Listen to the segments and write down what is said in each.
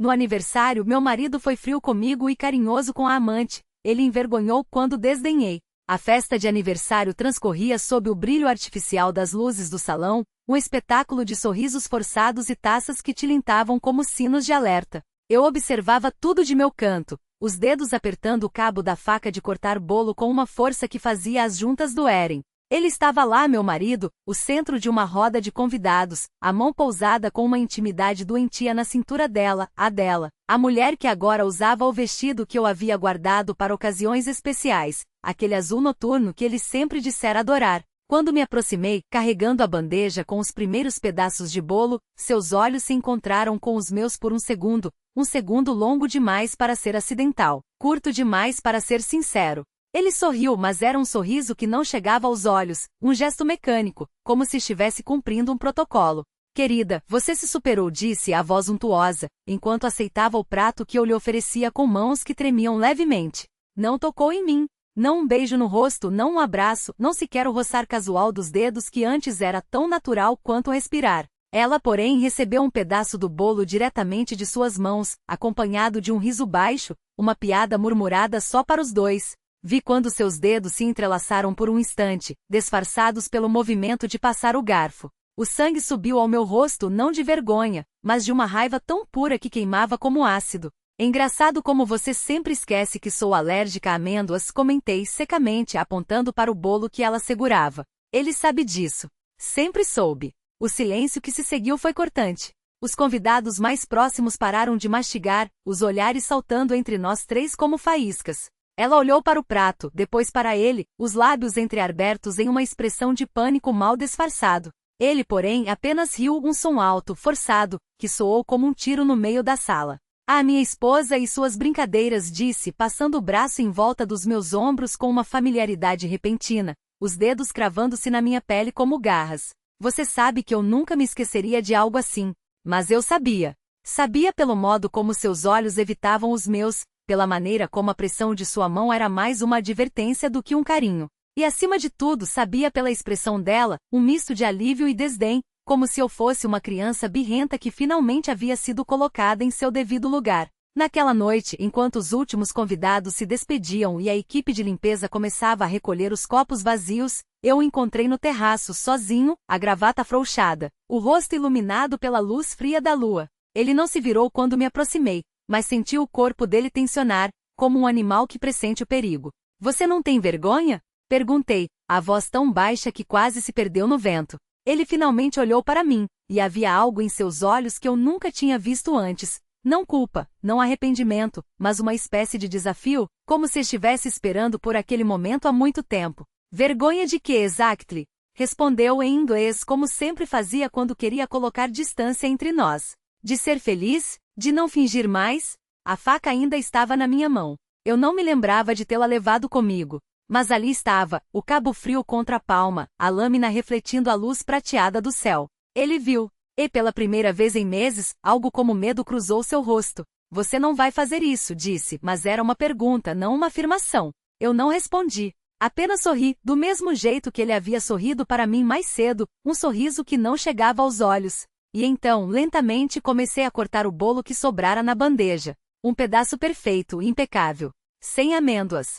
No aniversário, meu marido foi frio comigo e carinhoso com a amante. Ele envergonhou quando desdenhei. A festa de aniversário transcorria sob o brilho artificial das luzes do salão, um espetáculo de sorrisos forçados e taças que tilintavam como sinos de alerta. Eu observava tudo de meu canto, os dedos apertando o cabo da faca de cortar bolo com uma força que fazia as juntas doerem. Ele estava lá, meu marido, o centro de uma roda de convidados, a mão pousada com uma intimidade doentia na cintura dela, a mulher que agora usava o vestido que eu havia guardado para ocasiões especiais, aquele azul noturno que ele sempre dissera adorar. Quando me aproximei, carregando a bandeja com os primeiros pedaços de bolo, seus olhos se encontraram com os meus por um segundo longo demais para ser acidental, curto demais para ser sincero. Ele sorriu, mas era um sorriso que não chegava aos olhos, um gesto mecânico, como se estivesse cumprindo um protocolo. Querida, você se superou, disse a voz untuosa, enquanto aceitava o prato que eu lhe oferecia com mãos que tremiam levemente. Não tocou em mim. Não um beijo no rosto, não um abraço, não sequer o roçar casual dos dedos que antes era tão natural quanto respirar. Ela, porém, recebeu um pedaço do bolo diretamente de suas mãos, acompanhado de um riso baixo, uma piada murmurada só para os dois. Vi quando seus dedos se entrelaçaram por um instante, disfarçados pelo movimento de passar o garfo. O sangue subiu ao meu rosto não de vergonha, mas de uma raiva tão pura que queimava como ácido. Engraçado como você sempre esquece que sou alérgica a amêndoas, comentei secamente, apontando para o bolo que ela segurava. Ele sabe disso. Sempre soube. O silêncio que se seguiu foi cortante. Os convidados mais próximos pararam de mastigar, os olhares saltando entre nós três como faíscas. Ela olhou para o prato, depois para ele, os lábios entreabertos em uma expressão de pânico mal disfarçado. Ele, porém, apenas riu um som alto, forçado, que soou como um tiro no meio da sala. Ah, minha esposa e suas brincadeiras, disse, passando o braço em volta dos meus ombros com uma familiaridade repentina, os dedos cravando-se na minha pele como garras. Você sabe que eu nunca me esqueceria de algo assim. Mas eu sabia. Sabia pelo modo como seus olhos evitavam os meus, pela maneira como a pressão de sua mão era mais uma advertência do que um carinho. E acima de tudo sabia pela expressão dela, um misto de alívio e desdém, como se eu fosse uma criança birrenta que finalmente havia sido colocada em seu devido lugar. Naquela noite, enquanto os últimos convidados se despediam e a equipe de limpeza começava a recolher os copos vazios, eu o encontrei no terraço sozinho, a gravata afrouxada, o rosto iluminado pela luz fria da lua. Ele não se virou quando me aproximei, mas senti o corpo dele tensionar, como um animal que pressente o perigo. Você não tem vergonha? Perguntei, a voz tão baixa que quase se perdeu no vento. Ele finalmente olhou para mim, e havia algo em seus olhos que eu nunca tinha visto antes. Não culpa, não arrependimento, mas uma espécie de desafio, como se estivesse esperando por aquele momento há muito tempo. Vergonha de quê, exactly? Respondeu em inglês como sempre fazia quando queria colocar distância entre nós. De ser feliz? De não fingir mais? A faca ainda estava na minha mão. Eu não me lembrava de tê-la levado comigo. Mas ali estava, o cabo frio contra a palma, a lâmina refletindo a luz prateada do céu. Ele viu. E pela primeira vez em meses, algo como medo cruzou seu rosto. Você não vai fazer isso, disse, mas era uma pergunta, não uma afirmação. Eu não respondi. Apenas sorri, do mesmo jeito que ele havia sorrido para mim mais cedo, um sorriso que não chegava aos olhos. E então, lentamente comecei a cortar o bolo que sobrara na bandeja. Um pedaço perfeito, impecável. Sem amêndoas.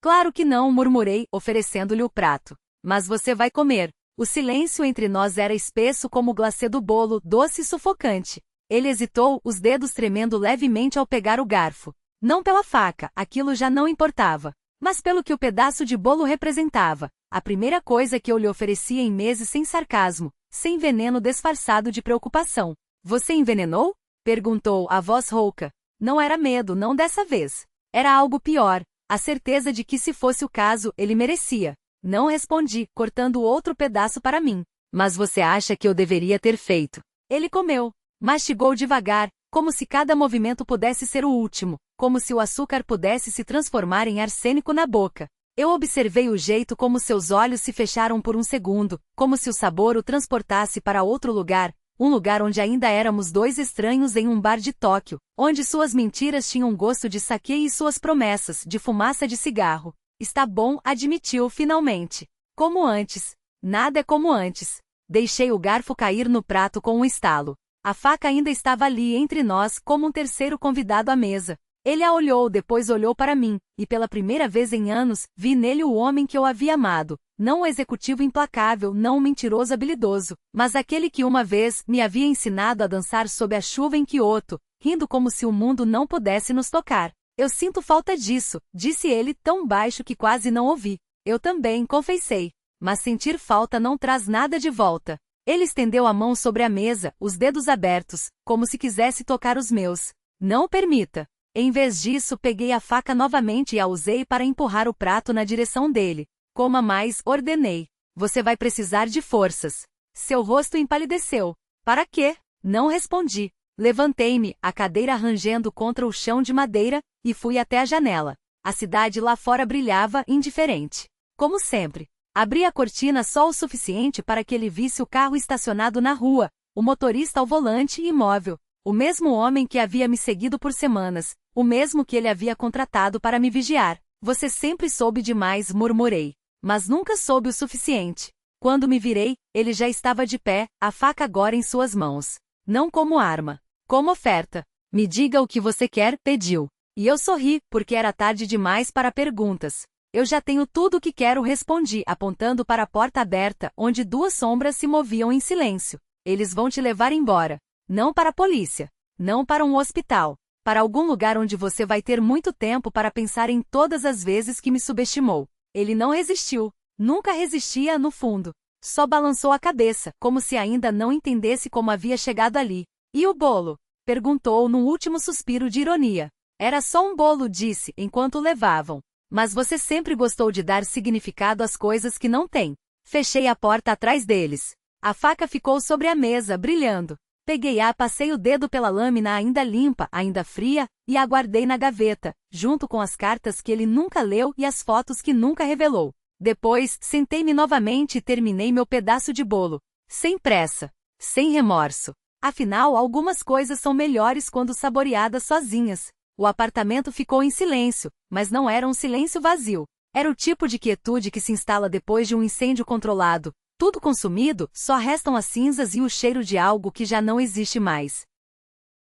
Claro que não, murmurei, oferecendo-lhe o prato. Mas você vai comer. O silêncio entre nós era espesso como o glacê do bolo, doce e sufocante. Ele hesitou, os dedos tremendo levemente ao pegar o garfo. Não pela faca, aquilo já não importava. Mas pelo que o pedaço de bolo representava. A primeira coisa que eu lhe oferecia em meses sem sarcasmo, sem veneno disfarçado de preocupação. Você envenenou? Perguntou, a voz rouca. Não era medo, não dessa vez. Era algo pior. A certeza de que se fosse o caso, ele merecia. Não respondi, cortando outro pedaço para mim. Mas você acha que eu deveria ter feito? Ele comeu. Mastigou devagar, como se cada movimento pudesse ser o último, como se o açúcar pudesse se transformar em arsênico na boca. Eu observei o jeito como seus olhos se fecharam por um segundo, como se o sabor o transportasse para outro lugar, um lugar onde ainda éramos dois estranhos em um bar de Tóquio, onde suas mentiras tinham gosto de saquê e suas promessas de fumaça de cigarro. Está bom, admitiu finalmente. Como antes. Nada é como antes. Deixei o garfo cair no prato com um estalo. A faca ainda estava ali entre nós como um terceiro convidado à mesa. Ele a olhou, depois olhou para mim, e pela primeira vez em anos, vi nele o homem que eu havia amado. Não o executivo implacável, não o mentiroso habilidoso, mas aquele que uma vez me havia ensinado a dançar sob a chuva em Kyoto, rindo como se o mundo não pudesse nos tocar. Eu sinto falta disso, disse ele tão baixo que quase não ouvi. Eu também, confessei. Mas sentir falta não traz nada de volta. Ele estendeu a mão sobre a mesa, os dedos abertos, como se quisesse tocar os meus. Não o permita. Em vez disso, peguei a faca novamente e a usei para empurrar o prato na direção dele. Coma mais, ordenei. Você vai precisar de forças. Seu rosto empalideceu. Para quê? Não respondi. Levantei-me, a cadeira rangendo contra o chão de madeira, e fui até a janela. A cidade lá fora brilhava, indiferente. Como sempre. Abri a cortina só o suficiente para que ele visse o carro estacionado na rua, o motorista ao volante e imóvel. O mesmo homem que havia me seguido por semanas, o mesmo que ele havia contratado para me vigiar. Você sempre soube demais, murmurei. Mas nunca soube o suficiente. Quando me virei, ele já estava de pé, a faca agora em suas mãos. Não como arma. Como oferta. Me diga o que você quer, pediu. E eu sorri, porque era tarde demais para perguntas. Eu já tenho tudo o que quero, respondi, apontando para a porta aberta, onde duas sombras se moviam em silêncio. Eles vão te levar embora. Não para a polícia. Não para um hospital. Para algum lugar onde você vai ter muito tempo para pensar em todas as vezes que me subestimou. Ele não resistiu. Nunca resistia, no fundo. Só balançou a cabeça, como se ainda não entendesse como havia chegado ali. E o bolo? Perguntou num último suspiro de ironia. Era só um bolo, disse, enquanto o levavam. Mas você sempre gostou de dar significado às coisas que não têm. Fechei a porta atrás deles. A faca ficou sobre a mesa, brilhando. Peguei-a, passei o dedo pela lâmina ainda limpa, ainda fria, e a guardei na gaveta, junto com as cartas que ele nunca leu e as fotos que nunca revelou. Depois, sentei-me novamente e terminei meu pedaço de bolo. Sem pressa. Sem remorso. Afinal, algumas coisas são melhores quando saboreadas sozinhas. O apartamento ficou em silêncio, mas não era um silêncio vazio. Era o tipo de quietude que se instala depois de um incêndio controlado. Tudo consumido, só restam as cinzas e o cheiro de algo que já não existe mais.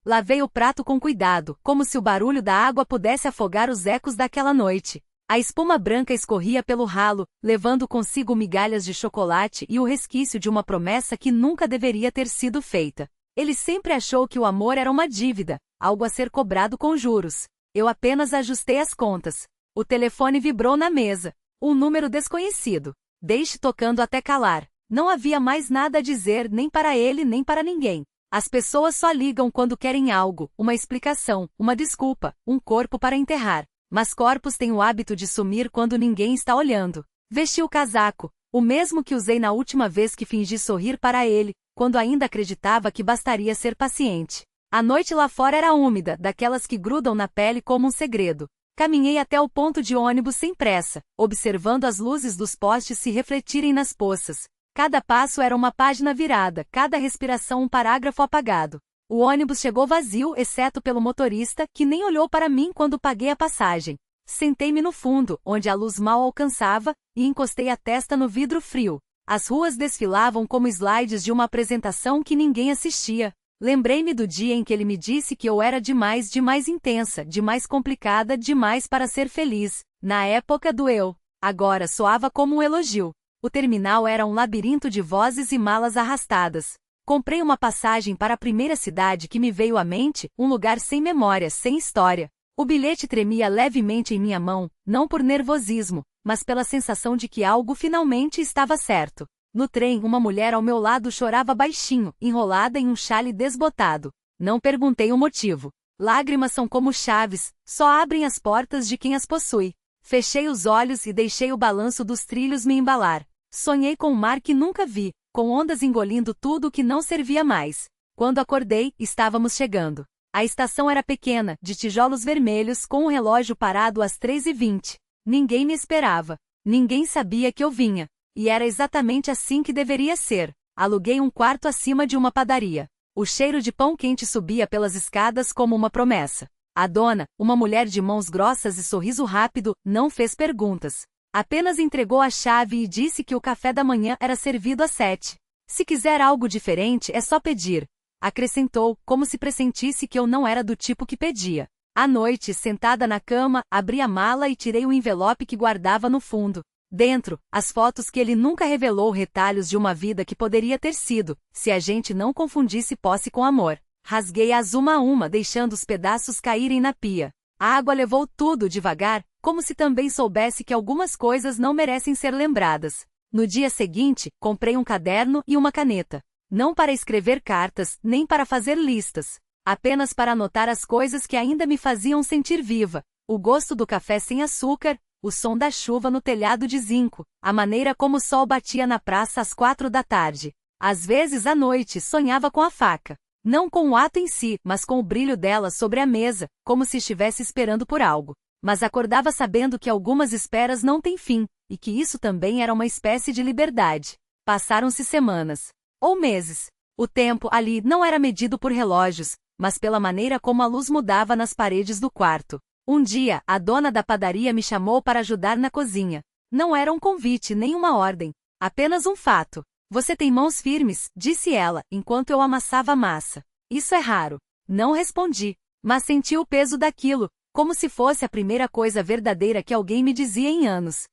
Lavei o prato com cuidado, como se o barulho da água pudesse afogar os ecos daquela noite. A espuma branca escorria pelo ralo, levando consigo migalhas de chocolate e o resquício de uma promessa que nunca deveria ter sido feita. Ele sempre achou que o amor era uma dívida, algo a ser cobrado com juros. Eu apenas ajustei as contas. O telefone vibrou na mesa. Um número desconhecido. Deixe tocando até calar. Não havia mais nada a dizer, nem para ele nem para ninguém. As pessoas só ligam quando querem algo, uma explicação, uma desculpa, um corpo para enterrar. Mas corpos têm o hábito de sumir quando ninguém está olhando. Vesti o casaco, o mesmo que usei na última vez que fingi sorrir para ele, quando ainda acreditava que bastaria ser paciente. A noite lá fora era úmida, daquelas que grudam na pele como um segredo. Caminhei até o ponto de ônibus sem pressa, observando as luzes dos postes se refletirem nas poças. Cada passo era uma página virada, cada respiração um parágrafo apagado. O ônibus chegou vazio, exceto pelo motorista, que nem olhou para mim quando paguei a passagem. Sentei-me no fundo, onde a luz mal alcançava, e encostei a testa no vidro frio. As ruas desfilavam como slides de uma apresentação que ninguém assistia. Lembrei-me do dia em que ele me disse que eu era demais intensa, demais complicada, demais para ser feliz. Na época do eu. Agora soava como um elogio. O terminal era um labirinto de vozes e malas arrastadas. Comprei uma passagem para a primeira cidade que me veio à mente, um lugar sem memória, sem história. O bilhete tremia levemente em minha mão, não por nervosismo, mas pela sensação de que algo finalmente estava certo. No trem, uma mulher ao meu lado chorava baixinho, enrolada em um xale desbotado. Não perguntei o motivo. Lágrimas são como chaves, só abrem as portas de quem as possui. Fechei os olhos e deixei o balanço dos trilhos me embalar. Sonhei com um mar que nunca vi, com ondas engolindo tudo o que não servia mais. Quando acordei, estávamos chegando. A estação era pequena, de tijolos vermelhos, com o relógio parado às 3h20. Ninguém me esperava. Ninguém sabia que eu vinha. E era exatamente assim que deveria ser. Aluguei um quarto acima de uma padaria. O cheiro de pão quente subia pelas escadas como uma promessa. A dona, uma mulher de mãos grossas e sorriso rápido, não fez perguntas. Apenas entregou a chave e disse que o café da manhã era servido às 7. Se quiser algo diferente, é só pedir. acrescentou, como se pressentisse que eu não era do tipo que pedia. À noite, sentada na cama, abri a mala e tirei o envelope que guardava no fundo. Dentro, as fotos que ele nunca revelou, retalhos de uma vida que poderia ter sido, se a gente não confundisse posse com amor. Rasguei-as uma a uma, deixando os pedaços caírem na pia. A água levou tudo devagar, como se também soubesse que algumas coisas não merecem ser lembradas. No dia seguinte, comprei um caderno e uma caneta. Não para escrever cartas, nem para fazer listas. Apenas para anotar as coisas que ainda me faziam sentir viva. O gosto do café sem açúcar, o som da chuva no telhado de zinco, a maneira como o sol batia na praça às 4 da tarde. Às vezes à noite sonhava com a faca. Não com o ato em si, mas com o brilho dela sobre a mesa, como se estivesse esperando por algo. Mas acordava sabendo que algumas esperas não têm fim, e que isso também era uma espécie de liberdade. Passaram-se semanas. Ou meses. O tempo ali não era medido por relógios, mas pela maneira como a luz mudava nas paredes do quarto. Um dia, a dona da padaria me chamou para ajudar na cozinha. Não era um convite nem uma ordem, apenas um fato. Você tem mãos firmes, disse ela, enquanto eu amassava a massa. Isso é raro. Não respondi, mas senti o peso daquilo, como se fosse a primeira coisa verdadeira que alguém me dizia em anos.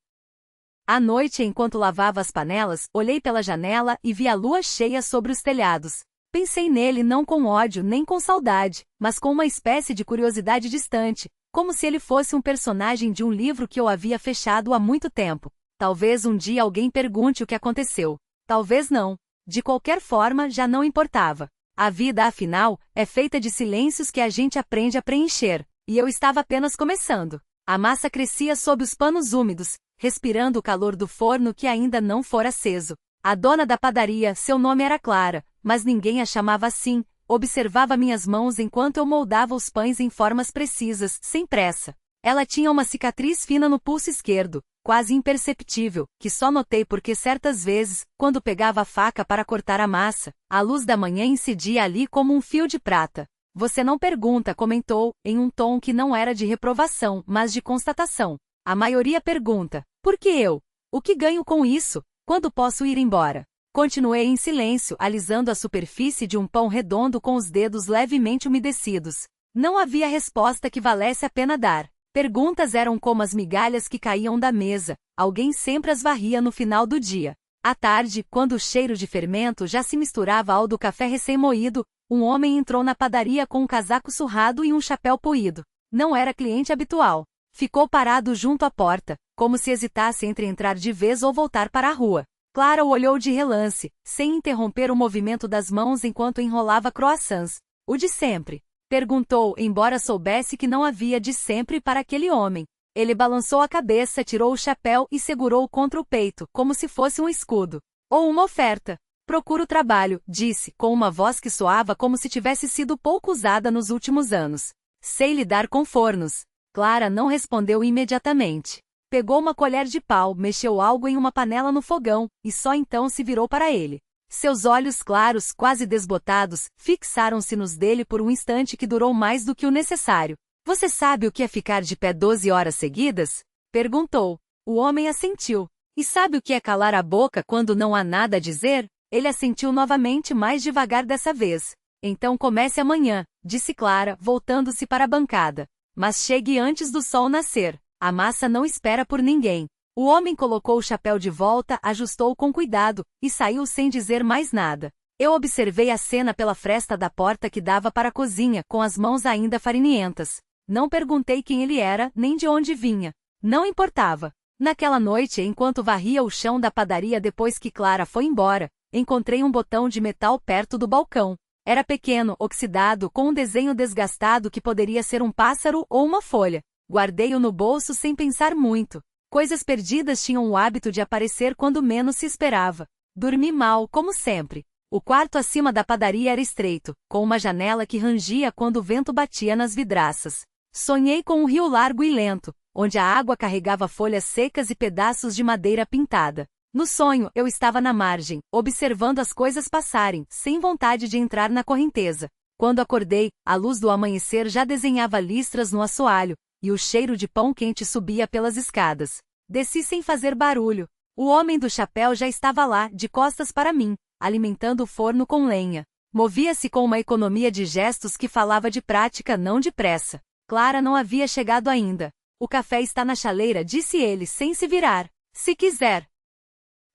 À noite, enquanto lavava as panelas, olhei pela janela e vi a lua cheia sobre os telhados. Pensei nele não com ódio nem com saudade, mas com uma espécie de curiosidade distante, como se ele fosse um personagem de um livro que eu havia fechado há muito tempo. Talvez um dia alguém pergunte o que aconteceu. Talvez não. De qualquer forma, já não importava. A vida, afinal, é feita de silêncios que a gente aprende a preencher, e eu estava apenas começando. A massa crescia sob os panos úmidos, respirando o calor do forno que ainda não fora aceso. A dona da padaria, seu nome era Clara, mas ninguém a chamava assim, observava minhas mãos enquanto eu moldava os pães em formas precisas, sem pressa. Ela tinha uma cicatriz fina no pulso esquerdo, quase imperceptível, que só notei porque certas vezes, quando pegava a faca para cortar a massa, a luz da manhã incidia ali como um fio de prata. Você não pergunta, comentou, em um tom que não era de reprovação, mas de constatação. A maioria pergunta, por que eu? O que ganho com isso? Quando posso ir embora? Continuei em silêncio, alisando a superfície de um pão redondo com os dedos levemente umedecidos. Não havia resposta que valesse a pena dar. Perguntas eram como as migalhas que caíam da mesa, alguém sempre as varria no final do dia. À tarde, quando o cheiro de fermento já se misturava ao do café recém-moído, um homem entrou na padaria com um casaco surrado e um chapéu poído. Não era cliente habitual. Ficou parado junto à porta, como se hesitasse entre entrar de vez ou voltar para a rua. Clara o olhou de relance, sem interromper o movimento das mãos enquanto enrolava croissants. O de sempre? Perguntou, embora soubesse que não havia de sempre para aquele homem. Ele balançou a cabeça, tirou o chapéu e segurou-o contra o peito, como se fosse um escudo. Ou uma oferta. Procuro trabalho, disse, com uma voz que soava como se tivesse sido pouco usada nos últimos anos. Sei lidar com fornos. Clara não respondeu imediatamente. Pegou uma colher de pau, mexeu algo em uma panela no fogão, e só então se virou para ele. Seus olhos claros, quase desbotados, fixaram-se nos dele por um instante que durou mais do que o necessário. Você sabe o que é ficar de pé 12 horas seguidas? Perguntou. O homem assentiu. E sabe o que é calar a boca quando não há nada a dizer? Ele assentiu novamente, mais devagar dessa vez. Então comece amanhã, disse Clara, voltando-se para a bancada. Mas chegue antes do sol nascer. A massa não espera por ninguém. O homem colocou o chapéu de volta, ajustou com cuidado, e saiu sem dizer mais nada. Eu observei a cena pela fresta da porta que dava para a cozinha, com as mãos ainda farinhentas. Não perguntei quem ele era, nem de onde vinha. Não importava. Naquela noite, enquanto varria o chão da padaria depois que Clara foi embora, encontrei um botão de metal perto do balcão. Era pequeno, oxidado, com um desenho desgastado que poderia ser um pássaro ou uma folha. Guardei-o no bolso sem pensar muito. Coisas perdidas tinham o hábito de aparecer quando menos se esperava. Dormi mal, como sempre. O quarto acima da padaria era estreito, com uma janela que rangia quando o vento batia nas vidraças. Sonhei com um rio largo e lento, onde a água carregava folhas secas e pedaços de madeira pintada. No sonho, eu estava na margem, observando as coisas passarem, sem vontade de entrar na correnteza. Quando acordei, a luz do amanhecer já desenhava listras no assoalho, e o cheiro de pão quente subia pelas escadas. Desci sem fazer barulho. O homem do chapéu já estava lá, de costas para mim, alimentando o forno com lenha. Movia-se com uma economia de gestos que falava de prática, não de pressa. Clara não havia chegado ainda. O café está na chaleira, disse ele sem se virar. Se quiser.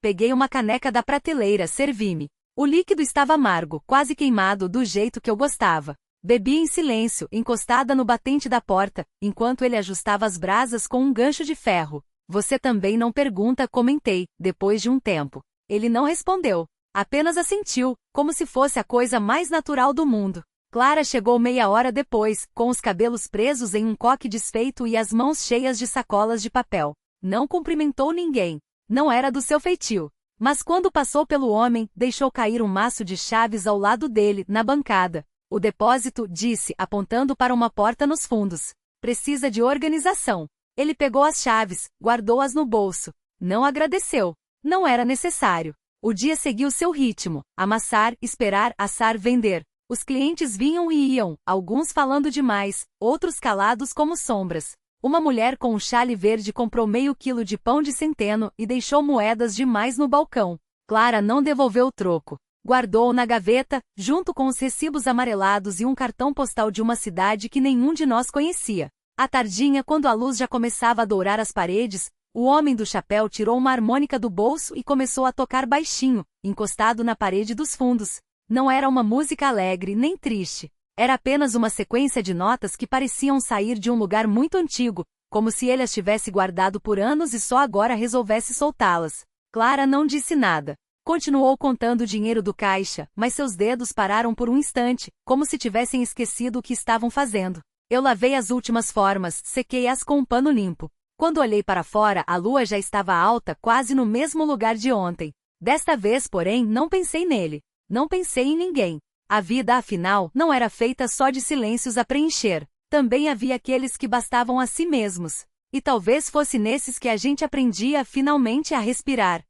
Peguei uma caneca da prateleira, servi-me. O líquido estava amargo, quase queimado do jeito que eu gostava. Bebi em silêncio, encostada no batente da porta, enquanto ele ajustava as brasas com um gancho de ferro. Você também não pergunta, comentei, depois de um tempo. Ele não respondeu. Apenas assentiu, como se fosse a coisa mais natural do mundo. Clara chegou meia hora depois, com os cabelos presos em um coque desfeito e as mãos cheias de sacolas de papel. Não cumprimentou ninguém. Não era do seu feitio. Mas quando passou pelo homem, deixou cair um maço de chaves ao lado dele, na bancada. O depósito, disse, apontando para uma porta nos fundos. Precisa de organização. Ele pegou as chaves, guardou-as no bolso. Não agradeceu. Não era necessário. O dia seguiu seu ritmo. Amassar, esperar, assar, vender. Os clientes vinham e iam, alguns falando demais, outros calados como sombras. Uma mulher com um chale verde comprou meio quilo de pão de centeno e deixou moedas demais no balcão. Clara não devolveu o troco. Guardou-o na gaveta, junto com os recibos amarelados e um cartão postal de uma cidade que nenhum de nós conhecia. À tardinha, quando a luz já começava a dourar as paredes, o homem do chapéu tirou uma harmônica do bolso e começou a tocar baixinho, encostado na parede dos fundos. Não era uma música alegre nem triste. Era apenas uma sequência de notas que pareciam sair de um lugar muito antigo, como se ele as tivesse guardado por anos e só agora resolvesse soltá-las. Clara não disse nada. Continuou contando o dinheiro do caixa, mas seus dedos pararam por um instante, como se tivessem esquecido o que estavam fazendo. Eu lavei as últimas formas, sequei-as com um pano limpo. Quando olhei para fora, a lua já estava alta, quase no mesmo lugar de ontem. Desta vez, porém, não pensei nele. Não pensei em ninguém. A vida, afinal, não era feita só de silêncios a preencher. Também havia aqueles que bastavam a si mesmos. E talvez fosse nesses que a gente aprendia finalmente a respirar.